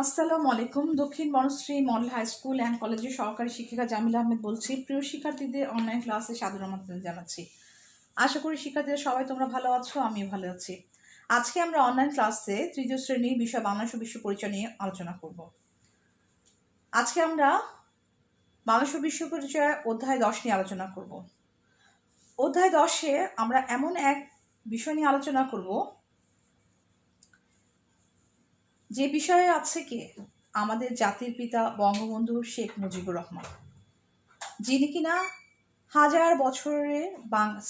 আসসালামু আলাইকুম। Dakshin Banasree model high school and কলেজের সহকারী শিক্ষিকা জামিলা আহমেদ বলছি। প্রিয় শিক্ষার্থীদের অনলাইন ক্লাসে সাদর আমন্ত্রণ জানাচ্ছি। আশা করি শিক্ষার্থীরা সবাই তোমরা ভালো আছো, আমিও ভালো আছি। আজকে আমরা অনলাইন ক্লাসে তৃতীয় শ্রেণীর বিষয় বাংলাদেশ ও বিশ্ব পরিচয় নিয়ে আলোচনা করব। আজকে আমরা বাংলাদেশ ও বিশ্ব পরিচয় অধ্যায় 10 নিয়ে আলোচনা করব। অধ্যায় 10-এ আমরা এমন এক বিষয় নিয়ে আলোচনা করব যে বিষয়ে আছে কে আমাদের জাতির পিতা বঙ্গবন্ধু শেখ মুজিবুর রহমান, যিনি কিনা হাজার বছরের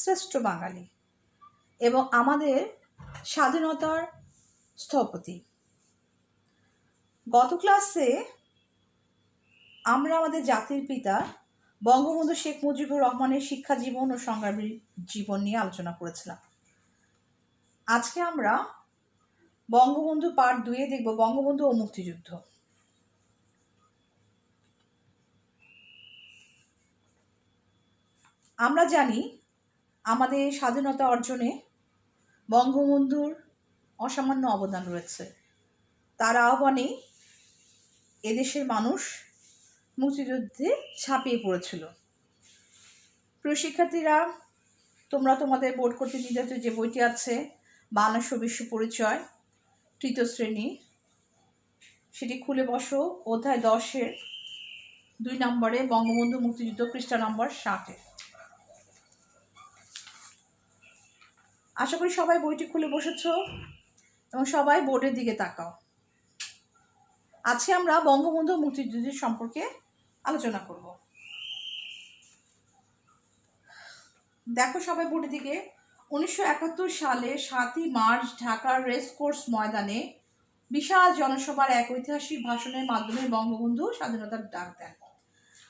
শ্রেষ্ঠ বাঙালি এবং আমাদের স্বাধীনতার স্থপতি। গত ক্লাসে আমরা আমাদের জাতির পিতা বঙ্গবন্ধু শেখ মুজিবুর রহমানের শিক্ষা জীবন ও সংগ্রামী জীবন নিয়ে আলোচনা করেছিলাম। আজকে আমরা বঙ্গবন্ধু পার্ট 2-এ দেখব বঙ্গবন্ধু ও মুক্তিযুদ্ধ। আমরা জানি আমাদের স্বাধীনতা অর্জনে বঙ্গবন্ধুর অসামান্য অবদান রয়েছে। তার আহ্বানে এদেশের মানুষ মুক্তিযুদ্ধে ঝাঁপিয়ে পড়েছিল। প্রিয় শিক্ষার্থীরা, তোমরা তোমাদের বোর্ড কর্তৃক নির্ধারিত যে বইটি আছে বাংলাদেশ ও বিশ্ব পরিচয় তৃতীয় শ্রেণী, সেটি খুলে বসো। অধ্যায় 10-এর 2 নম্বরে বঙ্গবন্ধু মুক্তিযুদ্ধ, পৃষ্ঠা নম্বর 60-এ। আশা করি সবাই বইটি খুলে বসেছ এবং সবাই বোর্ডের দিকে তাকাও। আজকে আমরা বঙ্গবন্ধু মুক্তিযুদ্ধের সম্পর্কে আলোচনা করব। দেখো সবাই বোর্ডের দিকে। 1971 সালে 7ই মার্চ ঢাকার রেসকোর্স ময়দানে বিশাল জনসভার এক ঐতিহাসিক ভাষণের মাধ্যমে বঙ্গবন্ধু স্বাধীনতার ডাক দেন।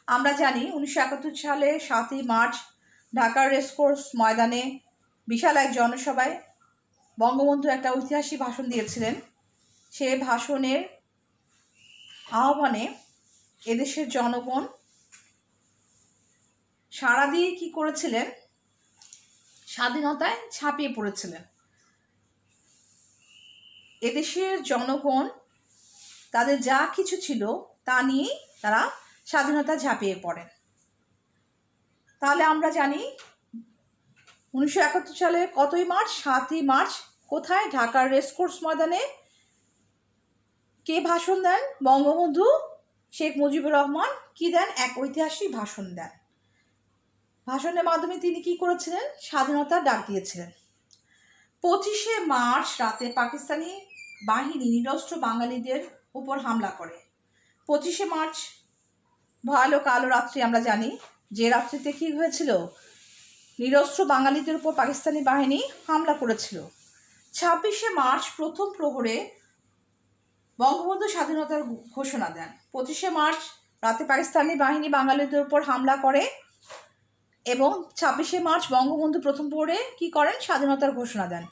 আমরা জানি 1971 সালে 7ই মার্চ ঢাকার রেসকোর্স ময়দানে বিশাল এক জনসভায় বঙ্গবন্ধু একটা ঐতিহাসিক ভাষণ দিয়েছিলেন। সে ভাষণের আহ্বানে এদেশের জনগণ সাড়া দিয়ে কি করেছিলেন? স্বাধীনতায় ঝাঁপিয়ে পড়েছিলেন। এদেশের জনগণ তাদের যা কিছু ছিল তা নিয়েই তারা স্বাধীনতায় ঝাঁপিয়ে পড়েন। তাহলে আমরা জানি 1971 সালে কতই মার্চ? 7ই মার্চ। কোথায়? ঢাকার রেসকোর্স ময়দানে কে ভাষণ দেন? বঙ্গবন্ধু শেখ মুজিবুর রহমান কি দেন? এক ঐতিহাসিক ভাষণ দেন। ভাষণের মাধ্যমে তিনি কি করেছিলেন? স্বাধীনতার ডাক দিয়েছিলেন। 25শে মার্চ রাতে পাকিস্তানি বাহিনী নিরস্ত্র বাঙালিদের উপর হামলা করে। 25শে মার্চ ভয়ানক কালো রাত্রি। আমরা জানি যে রাত্রিতে কি হয়েছিল? নিরস্ত্র বাঙালিদের উপর পাকিস্তানি বাহিনী হামলা করেছিল। 26শে মার্চ প্রথম প্রহরে বঙ্গবন্ধু স্বাধীনতার ঘোষণা দেন। 25শে মার্চ রাতে পাকিস্তানি বাহিনী বাঙালিদের উপর হামলা করে এবং 26শে মার্চ বঙ্গবন্ধু প্রথম প্রহরে কি করেন? স্বাধীনতার ঘোষণা দেন।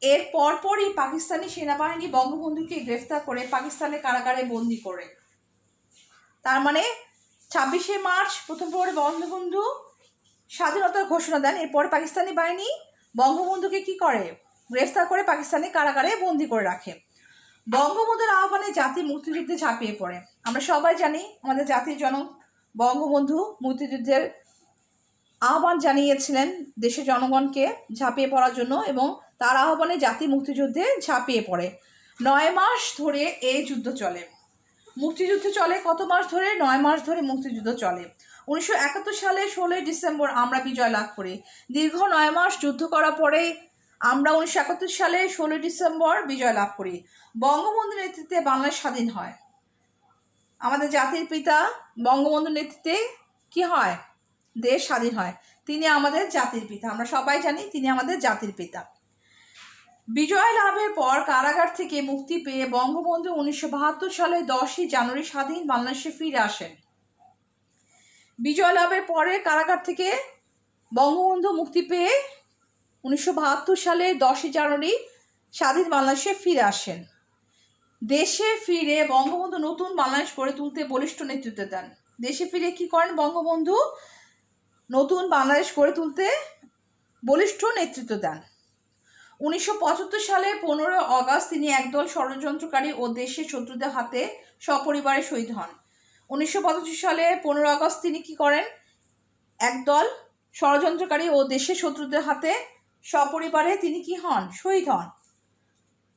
এর পরপরই পাকিস্তানি সেনাবাহিনী বঙ্গবন্ধুকে গ্রেফতার করে পাকিস্তানের কারাগারে বন্দি করে। তার মানে 26শে মার্চ প্রথম প্রহরে বঙ্গবন্ধু স্বাধীনতার ঘোষণা দেন, এরপর পাকিস্তানি বাহিনী বঙ্গবন্ধুকে কি করে? গ্রেফতার করে পাকিস্তানের কারাগারে বন্দি করে রাখে। বঙ্গবন্ধুর আহ্বানে জাতি মুক্তিযুদ্ধে ঝাঁপিয়ে পড়ে। আমরা সবাই জানি আমাদের জাতির জনক বঙ্গবন্ধু মুক্তিযুদ্ধের আহ্বান জানিয়েছিলেন দেশের জনগণকে ঝাঁপিয়ে পড়ার জন্য এবং তার আহ্বানে জাতি মুক্তিযুদ্ধে ঝাঁপিয়ে পড়ে। 9 মাস ধরে এই যুদ্ধ চলে। মুক্তিযুদ্ধ চলে কত মাস ধরে? 9 মাস ধরে মুক্তিযুদ্ধ চলে। 1971 সালে 16 ডিসেম্বর আমরা বিজয় লাভ করি। দীর্ঘ 9 মাস যুদ্ধ করার পরে আমরা 1971 সালে 16 ডিসেম্বর বিজয় লাভ করি। বঙ্গবন্ধুর নেতৃত্বে বাংলাদেশ স্বাধীন হয়। আমাদের জাতির পিতা বঙ্গবন্ধুর নেতৃত্বে কি হয়? দেশ স্বাধীন হয়। তিনি আমাদের জাতির পিতা। আমরা সবাই জানি তিনি আমাদের জাতির পিতা। বিজয় লাভের পর কারাগার থেকে মুক্তি পেয়ে বঙ্গবন্ধু 1972 সালে 10ই জানুয়ারি স্বাধীন বাংলাদেশে ফিরে আসেন। বিজয় লাভের পরে কারাগার থেকে বঙ্গবন্ধু মুক্তি পেয়ে 1972 সালে 10ই জানুয়ারি স্বাধীন বাংলাদেশে ফিরে আসেন। দেশে ফিরে বঙ্গবন্ধু নতুন বাংলাদেশ গড়ে তুলতে বলিষ্ঠ নেতৃত্ব দেন। দেশে ফিরে কি করেন? বঙ্গবন্ধু নতুন বাংলাদেশ গড়ে তুলতে বলিষ্ঠ নেতৃত্ব দেন। 1975 সালে 15 অগাস্ট তিনি একদল ষড়যন্ত্রকারী ও দেশের শত্রুদের হাতে সপরিবারে শহীদ হন। 1975 সালে 15 আগস্ট তিনি কি করেন? একদল ষড়যন্ত্রকারী ও দেশের শত্রুদের হাতে সপরিবারে তিনি কি হন? শহীদ হন।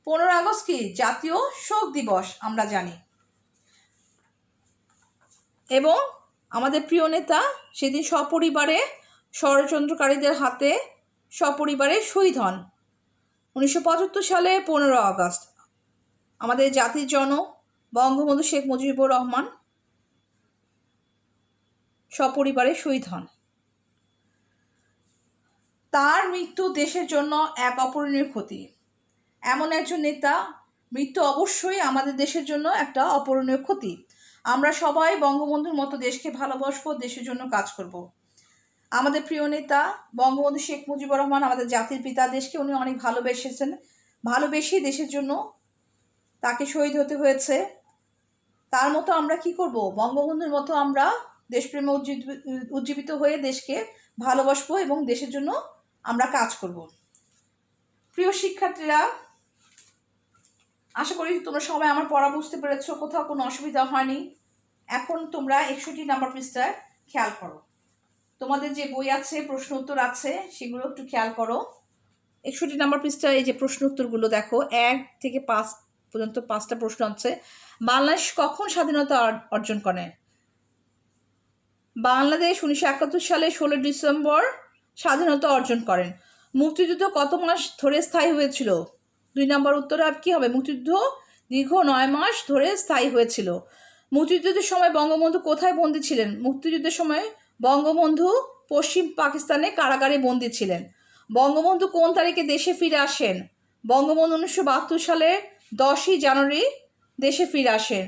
15 আগস্ট কি জাতীয় শোক দিবস আমরা জানি, এবং আমাদের প্রিয় নেতা সেদিন সপরিবারে ষড়যন্ত্রকারীদের হাতে সপরিবারে শহীদ হন। 1975 সালে 15 আগস্ট আমাদের জাতির জনক বঙ্গবন্ধু শেখ মুজিবুর রহমান সপরিবারে শহীদ হন। তার মৃত্যু দেশের জন্য এক অপূরণীয় ক্ষতি। এমন একজন নেতা মৃত্যু অবশ্যই আমাদের দেশের জন্য একটা অপূরণীয় ক্ষতি। আমরা সবাই বঙ্গবন্ধুর মতো দেশকে ভালোবাসবো, দেশের জন্য কাজ করব। আমাদের প্রিয় নেতা বঙ্গবন্ধু শেখ মুজিবুর রহমান আমাদের জাতির পিতা, দেশকে উনি অনেক ভালোবেসেছেন, ভালোবেসেই দেশের জন্য তাকে শহীদ হতে হয়েছে। তার মতো আমরা কি করব? বঙ্গবন্ধুর মতো আমরা দেশপ্রেমে উজ্জীবিত হয়ে দেশকে ভালোবাসবো এবং দেশের জন্য আমরা কাজ করব। প্রিয় শিক্ষার্থীরা, আশা করি তোমরা সবাই আমার পড়া বুঝতে পেরেছো, কোথাও কোনো অসুবিধা হয়নি। এখন তোমরা 61 নম্বর পৃষ্ঠায় খেয়াল করো। তোমাদের যে বই আছে, প্রশ্ন উত্তর আছে, সেগুলো একটু খেয়াল করো। 61 নম্বর পৃষ্ঠায় এই যে প্রশ্ন উত্তরগুলো দেখো, 1 থেকে 5 পর্যন্ত 5টা প্রশ্ন আছে। বাংলাদেশ কখন স্বাধীনতা অর্জন করে? বাংলাদেশ 1971 সালে 16 ডিসেম্বর স্বাধীনতা অর্জন করেন। মুক্তিযুদ্ধ কত মাস ধরে স্থায়ী হয়েছিল? 2 নম্বর উত্তর কি হবে? মুক্তিযুদ্ধ দীর্ঘ 9 মাস ধরে স্থায়ী হয়েছিল। মুক্তিযুদ্ধের সময় বঙ্গবন্ধু কোথায় বন্দী ছিলেন? মুক্তিযুদ্ধের সময় বঙ্গবন্ধু পশ্চিম পাকিস্তানে কারাগারে বন্দী ছিলেন। বঙ্গবন্ধু কোন তারিখে দেশে ফিরে আসেন? বঙ্গবন্ধু 1972 সালে 10ই জানুয়ারি দেশে ফিরে আসেন।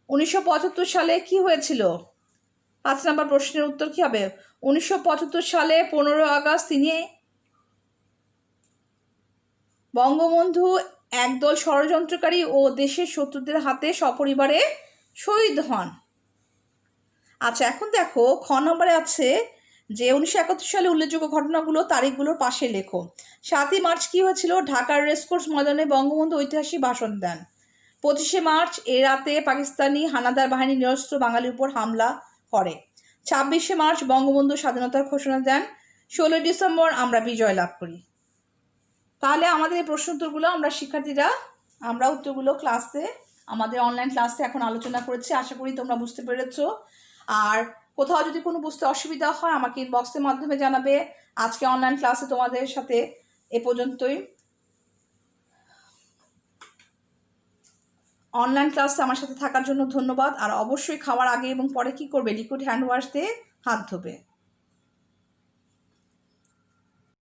1975 সালে কি হয়েছিল? 5 নম্বর প্রশ্নের উত্তর কি হবে? 1975 সালে 15 আগস্ট তিনি বঙ্গবন্ধু একদল ষড়যন্ত্রকারী ও দেশের শত্রুদের হাতে সপরিবারে শহীদ হন। আচ্ছা, এখন দেখো খ নম্বরে আছে যে 1971 সালে উল্লেখযোগ্য ঘটনাগুলো তারিখগুলোর পাশে লেখো। 7ই মার্চ কি হয়েছিল? ঢাকার রেসকোর্স ময়দানে বঙ্গবন্ধু ঐতিহাসিক ভাষণ দেন। 25শে মার্চ এ রাতে পাকিস্তানি হানাদার বাহিনী নিরস্ত্র বাঙালির উপর হামলা করে। 26শে মার্চ বঙ্গবন্ধু স্বাধীনতার ঘোষণা দেন। 16 ডিসেম্বর আমরা বিজয় লাভ করি। তাহলে আমাদের এই প্রশ্ন উত্তরগুলো আমরা উত্তরগুলো ক্লাসে, আমাদের অনলাইন ক্লাসে এখন আলোচনা করেছি। আশা করি তোমরা বুঝতে পেরেছো। আর কোথাও যদি কোনো বুঝতে অসুবিধা হয় আমাকে ইনবক্সের মাধ্যমে জানাবে। আজকে অনলাইন ক্লাসে তোমাদের সাথে এ পর্যন্তই। অনলাইন ক্লাসে আমার সাথে থাকার জন্য ধন্যবাদ। আর অবশ্যই খাওয়ার আগে এবং পরে কি করবে? লিকুইড হ্যান্ড ওয়াশ দিয়ে হাত ধোবে।